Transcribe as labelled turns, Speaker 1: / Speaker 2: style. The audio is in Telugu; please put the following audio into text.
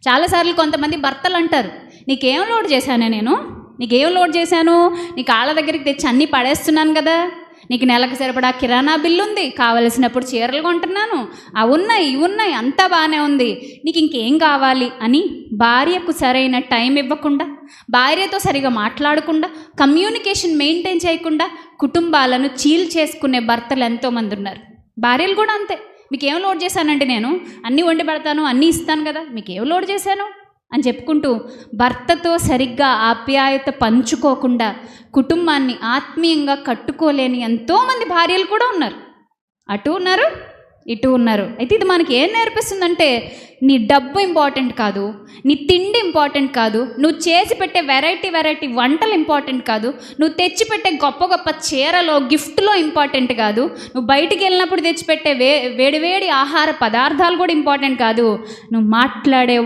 Speaker 1: చాలాసార్లు కొంతమంది భర్తలు అంటారు, నీకేం లోడ్ చేశానే నేను, నీకేం లోడ్ చేశాను, నీ కాళ్ళ దగ్గరికి తెచ్చి అన్నీ పడేస్తున్నాను కదా, నీకు నెలకు సరిపడా కిరాణా బిల్లు ఉంది, కావలసినప్పుడు చీరలు కొంటున్నాను, అవి ఉన్నాయి ఇవి ఉన్నాయి, అంతా బాగానే ఉంది, నీకు ఇంకేం కావాలి అని భార్యకు సరైన టైం ఇవ్వకుండా, భార్యతో సరిగా మాట్లాడకుండా, కమ్యూనికేషన్ మెయింటైన్ చేయకుండా కుటుంబాలను చేసుకునే భర్తలు ఎంతోమంది ఉన్నారు. భార్యలు కూడా అంతే, మీకేం లోడ్ చేశానండి నేను, అన్నీ వండి పెడతాను, అన్నీ ఇస్తాను కదా, మీకేం లోడ్ చేశాను అని చెప్పుకుంటూ భర్తతో సరిగ్గా ఆప్యాయత పంచుకోకుండా కుటుంబాన్ని ఆత్మీయంగా కట్టుకోలేని ఎంతోమంది భార్యలు కూడా ఉన్నారు. అటు ఉన్నారు, ఇటు ఉన్నారు. అయితే ఇది మనకి ఏం నేర్పిస్తుందంటే, నీ డబ్బు ఇంపార్టెంట్ కాదు, నీ తిండి ఇంపార్టెంట్ కాదు, నువ్వు చేసి పెట్టే వెరైటీ వంటలు ఇంపార్టెంట్ కాదు, నువ్వు తెచ్చిపెట్టే గొప్ప చీరలో గిఫ్ట్లో ఇంపార్టెంట్ కాదు, నువ్వు బయటికి వెళ్ళినప్పుడు తెచ్చిపెట్టే వేడివేడి ఆహార పదార్థాలు కూడా ఇంపార్టెంట్ కాదు, నువ్వు మాట్లాడే